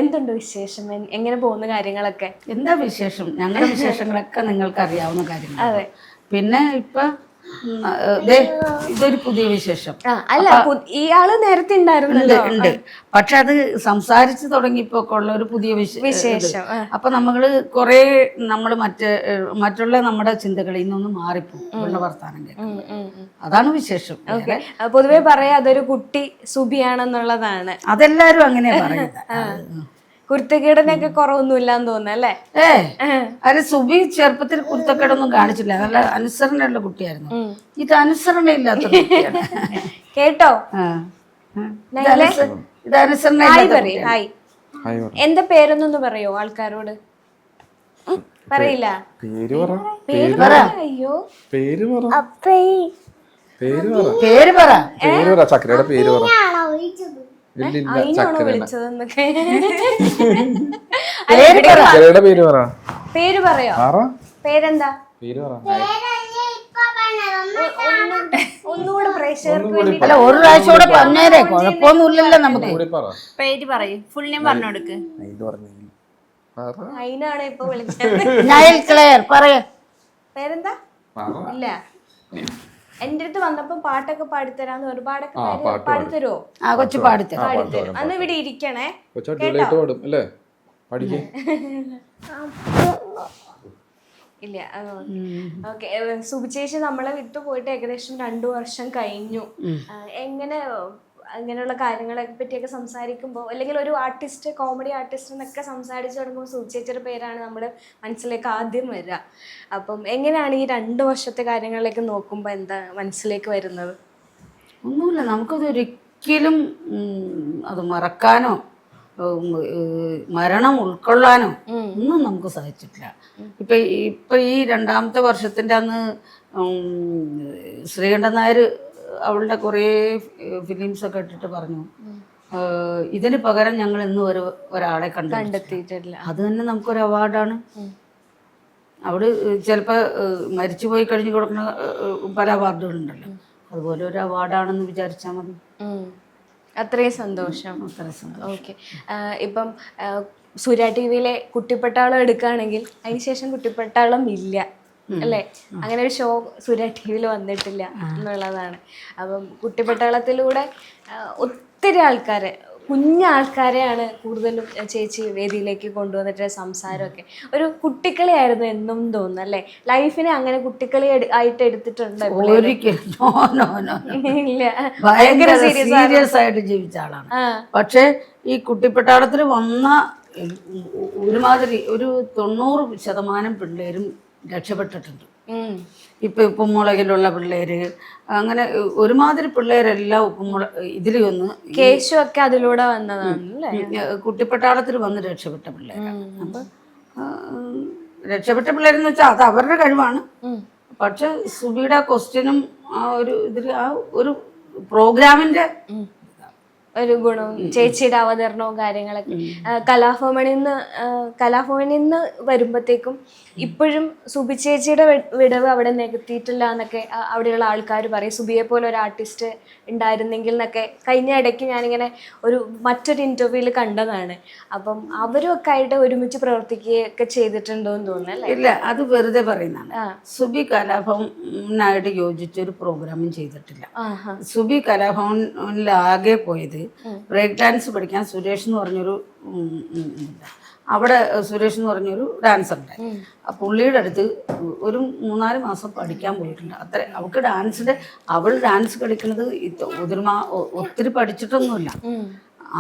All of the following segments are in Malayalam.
എന്തുണ്ട് വിശേഷം? എങ്ങനെ പോകുന്ന കാര്യങ്ങളൊക്കെ? എന്താ വിശേഷം? ഞങ്ങളുടെ വിശേഷങ്ങളൊക്കെ നിങ്ങൾക്ക് അറിയാവുന്ന കാര്യങ്ങൾ. അതെ. പിന്നെ ഇപ്പൊ ഇതൊരു പുതിയ വിശേഷം. അല്ല, ഇയാള് നേരത്തെ ഉണ്ടായിരുന്നല്ലോ. ഉണ്ട്. പക്ഷെ അത് സംസാരിച്ചു തുടങ്ങിയപ്പോ ഉള്ള ഒരു പുതിയ വിശേഷം. അപ്പൊ നമ്മള് മറ്റുള്ള നമ്മുടെ ചിന്തകളിൽ നിന്നൊന്ന് മാറിപ്പോകും ഉള്ള വർത്താനം കേൾക്കുന്നത്. അതാണ് വിശേഷം. പൊതുവെ പറയാ അതൊരു കുട്ടി സുബിയാണെന്നുള്ളതാണ്. അതെല്ലാരും അങ്ങനെയാ പറയുന്നത്. കുരുത്തക്കേടിനൊക്കെ കുറവൊന്നുമില്ലാന്ന് തോന്നുന്നല്ലേ? അത് സുബി ചെറുപ്പത്തിൽ കുരുത്തക്കേടൊന്നും കാണിച്ചില്ല. നല്ല അനുസരണയുള്ള കുട്ടിയായിരുന്നു. ഇത് അനുസരണ ഇല്ലാത്ത കുട്ടിയാണ്. കേട്ടോ? ഇത് അനുസരണ. എന്താ പേരൊന്നു പറയോ ആൾക്കാരോട്? പറയില്ല. അയ്യോ, പേര് പറ. ചക്കരയുടെ പേര് പറ. പേര് പറയോ? പേരെന്താ? ഒന്നുകൂടെ പ്രേക്ഷകർക്ക് വേണ്ടി. അല്ല, ഒരു പ്രാവശ്യം കൂടെ പറഞ്ഞേരെ, കുഴപ്പമൊന്നുമില്ലല്ലോ നമുക്ക്. പേര് പറയും. ഫുൾ നെയിം പറഞ്ഞു കൊടുക്ക്. അതിനാണ് ഇപ്പൊ വിളിച്ചത്. നയൽ ക്ലെയർ പറയ. പേരെന്താ? ഇല്ല, എന്റെ അടുത്ത് വന്നപ്പോ പാട്ടൊക്കെ പാടിത്തരാന്ന് ഒരുപാടൊക്കെ പാടിത്തരുമോ? ആ, കൊച്ചു പാടിത്തരും. അന്ന് ഇവിടെ ഇരിക്കണേ. ഇല്ല, ഓക്കെ. സുബി ചേച്ചി നമ്മളെ വിട്ടു പോയിട്ട് ഏകദേശം 2 വർഷം കഴിഞ്ഞു. അങ്ങനെയുള്ള കാര്യങ്ങളെ പറ്റിയൊക്കെ സംസാരിക്കുമ്പോൾ, അല്ലെങ്കിൽ ഒരു ആർട്ടിസ്റ്റ്, കോമഡി ആർട്ടിസ്റ്റ് എന്നൊക്കെ സംസാരിച്ചു തുടങ്ങുമ്പോൾ സുബി ചേച്ചിയുടെ പേരാണ് നമ്മുടെ മനസ്സിലേക്ക് ആദ്യം വരിക. അപ്പം എങ്ങനെയാണ് ഈ 2 വർഷത്തെ കാര്യങ്ങളിലേക്ക് നോക്കുമ്പോൾ എന്താ മനസ്സിലേക്ക് വരുന്നത്? ഒന്നുമില്ല, നമുക്കതൊരിക്കലും അത് മറക്കാനോ മരണം ഉൾക്കൊള്ളാനോ ഒന്നും നമുക്ക് സാധിച്ചിട്ടില്ല. ഇപ്പൊ ഈ 2ാമത്തെ വർഷത്തിന്റെ അന്ന് ശ്രീകണ്ഠൻ നായർ അവളുടെ കുറേ ഫിലിംസൊക്കെ ഇട്ടിട്ട് പറഞ്ഞു, ഇതിന് പകരം ഞങ്ങൾ ഇന്ന് ഒരാളെ കണ്ടെത്തിയിട്ടില്ല. അത് തന്നെ നമുക്കൊരു അവാർഡാണ്. അവിടെ ചിലപ്പോൾ മരിച്ചു പോയി കഴിഞ്ഞ് കൊടുക്കുന്ന പല അവാർഡുകളുണ്ടല്ലോ, അതുപോലെ ഒരു അവാർഡാണെന്ന് വിചാരിച്ചാൽ മതി. അത്രയും സന്തോഷം. ഓക്കെ. ഇപ്പം സൂര്യ ടിവിയിലെ കുട്ടിപ്പട്ടാളം എടുക്കുകയാണെങ്കിൽ അതിനുശേഷം കുട്ടിപ്പട്ടാളം ഇല്ല അല്ലേ? അങ്ങനെ ഒരു ഷോ സൂര്യ ടിവിയിൽ വന്നിട്ടില്ല എന്നുള്ളതാണ്. അപ്പം കുട്ടിപ്പട്ടാളത്തിലൂടെ ഒത്തിരി ആൾക്കാരെ, കുഞ്ഞാൾക്കാരെയാണ് കൂടുതലും ചേച്ചി വേദിയിലേക്ക് കൊണ്ടുവന്നിട്ട് സംസാരമൊക്കെ ഒരു കുട്ടിക്കളിയായിരുന്നു എന്നും തോന്നുന്നു അല്ലേ? ലൈഫിനെ അങ്ങനെ കുട്ടിക്കളി ആയിട്ട് എടുത്തിട്ടുണ്ട്? സീരിയസ് ആയിട്ട് ജീവിച്ച ആളാണ്. പക്ഷെ ഈ കുട്ടിപ്പട്ടാളത്തിൽ വന്ന ഒരു 90% പിള്ളേരും രക്ഷപ്പെട്ടിട്ടുണ്ട്. ഇപ്പൊ ഉപ്പുമുളകിലുള്ള പിള്ളേര്, അങ്ങനെ ഒരുമാതിരി പിള്ളേരെല്ലാം ഇതിൽ വന്ന് കേശു ഒക്കെ അതിലൂടെ വന്നതാണ്. കുട്ടിപ്പട്ടാളത്തിൽ വന്ന് രക്ഷപ്പെട്ട പിള്ളേരാണ്. അപ്പൊ രക്ഷപ്പെട്ട പിള്ളേരെന്ന് വെച്ചാൽ അത് അവരുടെ കഴിവാണ്. പക്ഷെ സുബിയുടെ ക്വസ്റ്റ്യനും ആ ഒരു പ്രോഗ്രാമിന്റെ ഒരു ഗുണവും ചേച്ചിയുടെ അവതരണവും കാര്യങ്ങളൊക്കെ. കലാഭവനിൽ നിന്ന് വരുമ്പോഴത്തേക്കും ഇപ്പോഴും സുബി ചേച്ചിയുടെ വിടവ് അവിടെ നികത്തിയിട്ടില്ല എന്നൊക്കെ അവിടെയുള്ള ആൾക്കാർ പറയും. സുബിയെ പോലെ ഒരു ആർട്ടിസ്റ്റ് ഉണ്ടായിരുന്നെങ്കിൽ എന്നൊക്കെ കഴിഞ്ഞ ഇടയ്ക്ക് ഞാനിങ്ങനെ മറ്റൊരു ഇന്റർവ്യൂവിൽ കണ്ടതാണ്. അപ്പം അവരും ഒക്കെ ആയിട്ട് ഒരുമിച്ച് പ്രവർത്തിക്കുകയൊക്കെ ചെയ്തിട്ടുണ്ടോന്ന് തോന്നുന്നു. ഇല്ല, അത് വെറുതെ പറയുന്നതാണ്. സുബി കലാഭവനായിട്ട് യോജിച്ചൊരു പ്രോഗ്രാമും ചെയ്തിട്ടില്ല. സുബി കലാഭവനിലാകെ പോയത് ബ്രേക്ക് ഡാൻസ് പഠിക്കാൻ സുരേഷ് എന്ന് പറഞ്ഞൊരു ഡാൻസർ ഉണ്ടായി. ആ പുള്ളിയുടെ അടുത്ത് ഒരു 3-4 മാസം പഠിക്കാൻ പോയിട്ടുണ്ട്. അവൾ ഡാൻസ് കളിക്കുന്നത് ഒത്തിരി പഠിച്ചിട്ടൊന്നുമില്ല.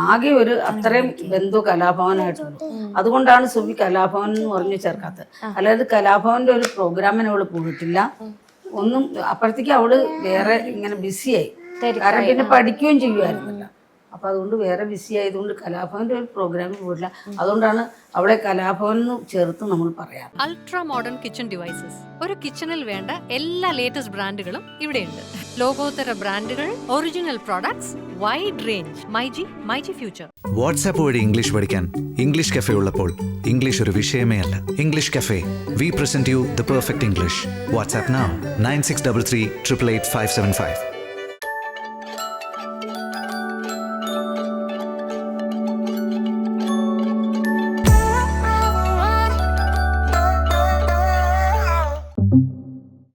ആകെ അത്രയും ബന്ധു കലാഭവനായിട്ടുള്ളൂ. അതുകൊണ്ടാണ് സുബി കലാഭവൻ എന്ന് പറഞ്ഞ് ചേർക്കാത്തത്. അല്ലാതെ കലാഭവന്റെ ഒരു പ്രോഗ്രാമിന് അവള് പോയിട്ടില്ല. ഒന്നും. അപ്പോഴത്തേക്ക് അവള് വേറെ ഇങ്ങനെ ബിസിയായി. കാരണം പിന്നെ പഠിക്കുകയും ചെയ്യുമായിരുന്നില്ല. അപ്പൊ അതുകൊണ്ട് വേറെ ബിസി ആയതുകൊണ്ട് കലാഭവന്റെ ഒരു പ്രോഗ്രാമിൽ പോയിട്ടില്ല. അതുകൊണ്ടാണ് അവിടെ കലാഭവൻ ചേർത്ത് നമ്മൾ പറയാം. Ultra modern kitchen devices. ഒരു കിച്ചണിൽ വേണ്ട എല്ലാ ലേറ്റസ്റ്റ് ബ്രാൻഡുകളും ഇവിടെയുണ്ട്. ലോകോത്തര ബ്രാൻഡുകൾ, original products, wide range. MyG future. WhatsApp വഴി ഇംഗ്ലീഷ് പഠിക്കാൻ ഇംഗ്ലീഷ് കഫേ ഉള്ളപ്പോൾ ഇംഗ്ലീഷ് ഒരു വിഷയമേ അല്ല. English cafe, we present you the perfect English. WhatsApp now 9633 888 575.